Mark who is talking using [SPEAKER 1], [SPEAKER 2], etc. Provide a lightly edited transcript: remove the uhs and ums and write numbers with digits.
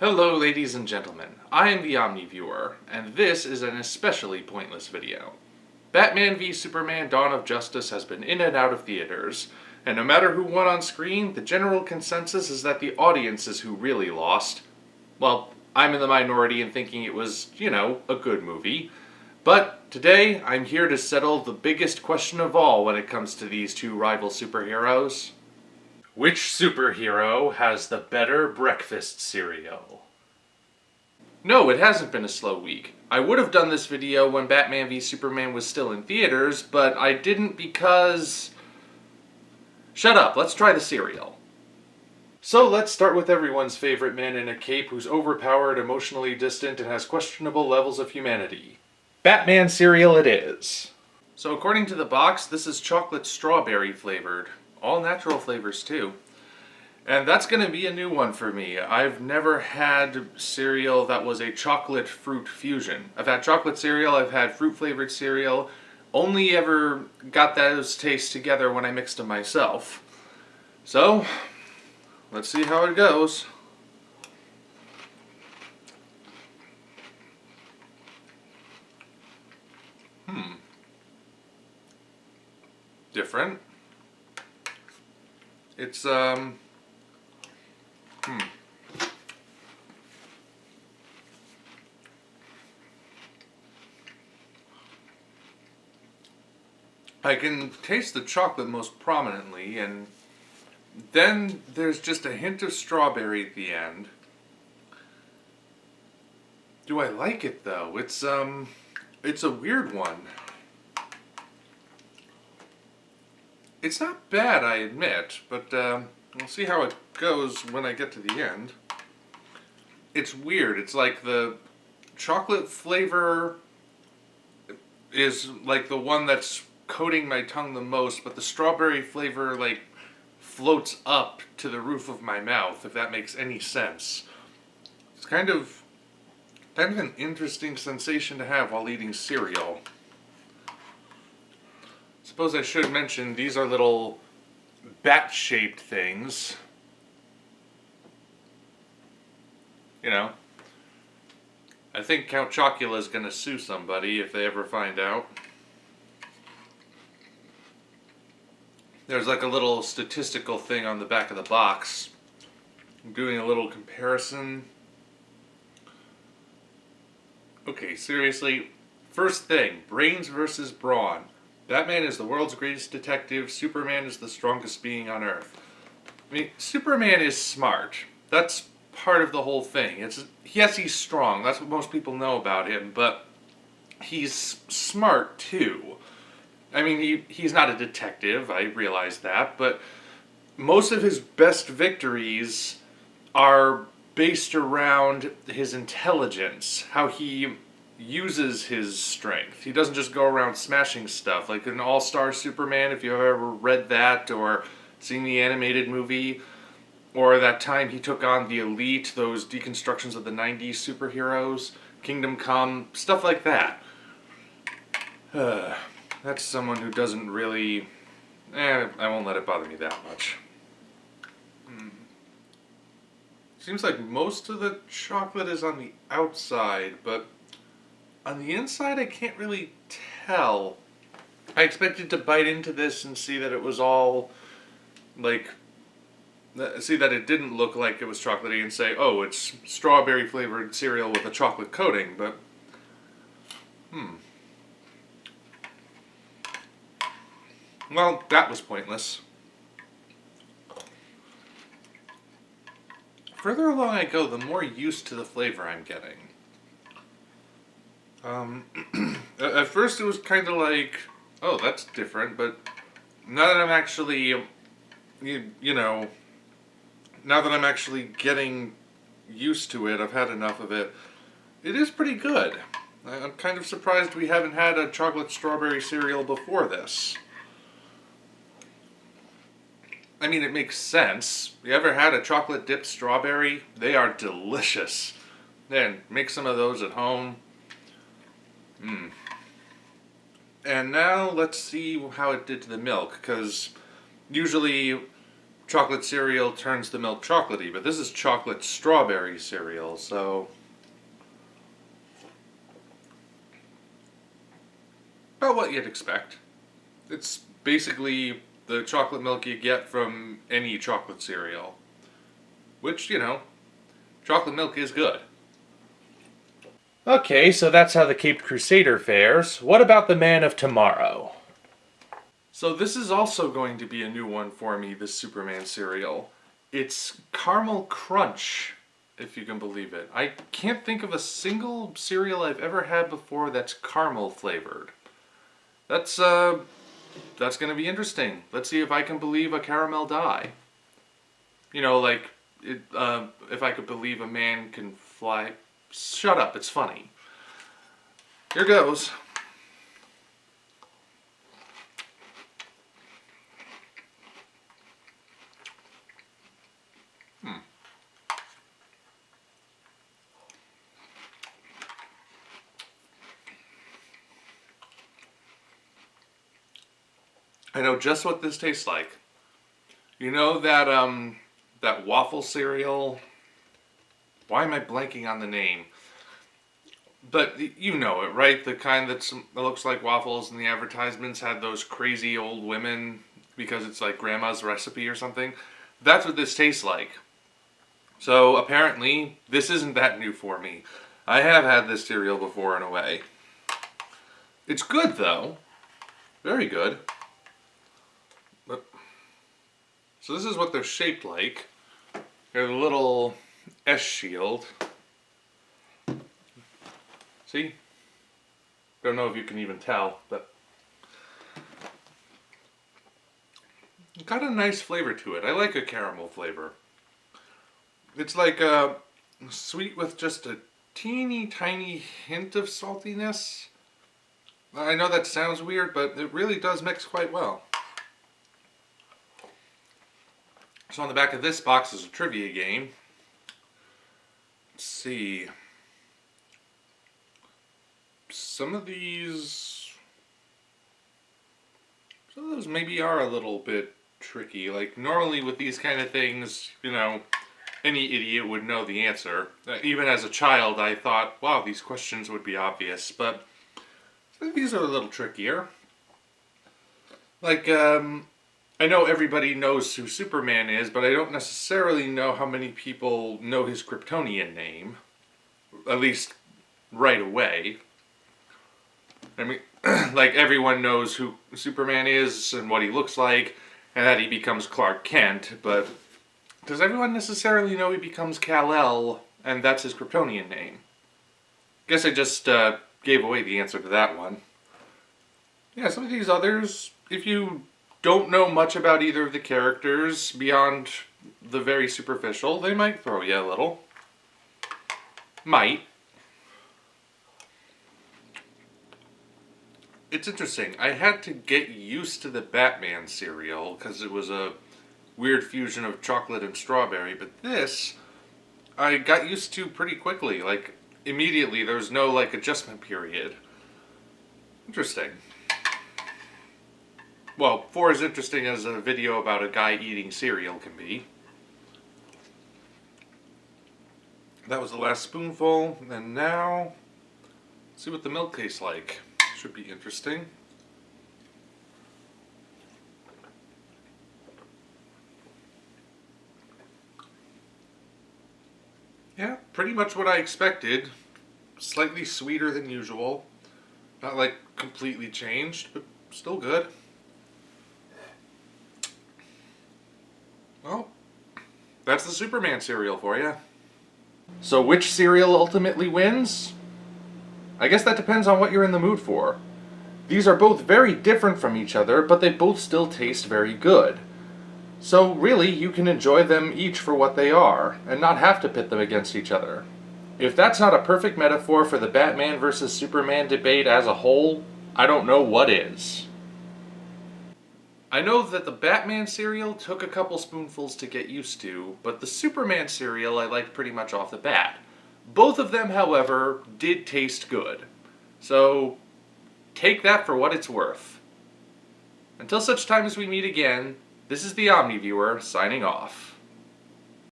[SPEAKER 1] Hello ladies and gentlemen, I am the Omni viewer, and this is an especially pointless video. Batman v Superman Dawn of Justice has been in and out of theaters, and no matter who won on screen, the general consensus is that the audience is who really lost. Well, I'm in the minority in thinking it was, a good movie. But today, I'm here to settle the biggest question of all when it comes to these two rival superheroes. Which superhero has the better breakfast cereal? No, it hasn't been a slow week. I would have done this video when Batman v Superman was still in theaters, but I didn't because... Shut up, let's try the cereal. So let's start with everyone's favorite man in a cape who's overpowered, emotionally distant, and has questionable levels of humanity. Batman cereal it is. So according to the box, this is chocolate strawberry flavored. All natural flavors too. And that's going to be a new one for me. I've never had cereal that was a chocolate fruit fusion. I've had chocolate cereal, I've had fruit flavored cereal. Only ever got those tastes together when I mixed them myself. So, let's see how it goes. Different. It's, I can taste the chocolate most prominently, and then there's just a hint of strawberry at the end. Do I like it though? It's a weird one. It's not bad, I admit, but we'll see how it goes when I get to the end. It's weird. It's like the chocolate flavor is like the one that's coating my tongue the most, but the strawberry flavor like floats up to the roof of my mouth, if that makes any sense. It's kind of an interesting sensation to have while eating cereal. Suppose I should mention these are little bat-shaped things. You know, I think Count Chocula's gonna sue somebody if they ever find out. There's like a little statistical thing on the back of the box. I'm doing a little comparison. Okay, seriously. First thing, brains versus brawn. Batman is the world's greatest detective. Superman is the strongest being on Earth. I mean, Superman is smart. That's part of the whole thing. Yes, he's strong. That's what most people know about him. But he's smart too. I mean, he's not a detective. I realize that. But most of his best victories are based around his intelligence. How he uses his strength. He doesn't just go around smashing stuff. Like in All-Star Superman, if you've ever read that or seen the animated movie, or that time he took on the Elite, those deconstructions of the 90s superheroes, Kingdom Come, stuff like that. That's someone who doesn't really... I won't let it bother me that much. Seems like most of the chocolate is on the outside, but on the inside, I can't really tell. I expected to bite into this and see that it was all, like, see that it didn't look like it was chocolatey and say, oh, it's strawberry flavored cereal with a chocolate coating, but, Well, that was pointless. Further along I go, the more used to the flavor I'm getting. At first it was kind of like, oh, that's different, but now that I'm actually, now that I'm actually getting used to it, I've had enough of it, it is pretty good. I'm kind of surprised we haven't had a chocolate strawberry cereal before this. I mean, it makes sense. You ever had a chocolate dipped strawberry? They are delicious. Then, make some of those at home. And now let's see how it did to the milk, because usually chocolate cereal turns the milk chocolatey, but this is chocolate strawberry cereal, so about what you'd expect. It's basically the chocolate milk you get from any chocolate cereal, which, you know, chocolate milk is good. Okay, so that's how the Caped Crusader fares. What about the Man of Tomorrow? So this is also going to be a new one for me, this Superman cereal. It's Caramel Crunch, if you can believe it. I can't think of a single cereal I've ever had before that's caramel flavored. That's gonna be interesting. Let's see if I can believe a caramel die. You know, like, if I could believe a man can fly. Shut up, it's funny. Here goes. I know just what this tastes like. You know that that waffle cereal? Why am I blanking on the name? But you know it, right? The kind that looks like waffles, and the advertisements had those crazy old women because it's like grandma's recipe or something. That's what this tastes like. So apparently, this isn't that new for me. I have had this cereal before in a way. It's good though. Very good. So this is what they're shaped like. They're the little S shield. See? Don't know if you can even tell, but it's got a nice flavor to it. I like a caramel flavor. It's like sweet with just a teeny tiny hint of saltiness. I know that sounds weird, but it really does mix quite well. So on the back of this box is a trivia game. Let's see. Some of those maybe are a little bit tricky. Like normally with these kind of things, you know, any idiot would know the answer. Even as a child, I thought, wow, these questions would be obvious, but these are a little trickier. Like, I know everybody knows who Superman is, but I don't necessarily know how many people know his Kryptonian name. At least right away. I mean, like everyone knows who Superman is and what he looks like, and that he becomes Clark Kent, but does everyone necessarily know he becomes Kal-El, and that's his Kryptonian name? Guess I just gave away the answer to that one. Yeah, some of these others, if you don't know much about either of the characters beyond the very superficial, they might throw you a little. Might. It's interesting. I had to get used to the Batman cereal because it was a weird fusion of chocolate and strawberry, but this I got used to pretty quickly. Like immediately, there was no like adjustment period. Interesting. Well, for as interesting as a video about a guy eating cereal can be. That was the last spoonful, and now let's see what the milk tastes like. Should be interesting. Yeah, pretty much what I expected. Slightly sweeter than usual. Not like completely changed, but still good. Well, that's the Superman cereal for you. So which cereal ultimately wins? I guess that depends on what you're in the mood for. These are both very different from each other, but they both still taste very good. So really, you can enjoy them each for what they are, and not have to pit them against each other. If that's not a perfect metaphor for the Batman versus Superman debate as a whole, I don't know what is. I know that the Batman cereal took a couple spoonfuls to get used to, but the Superman cereal I liked pretty much off the bat. Both of them, however, did taste good. So, take that for what it's worth. Until such time as we meet again, This is the Omni Viewer signing off.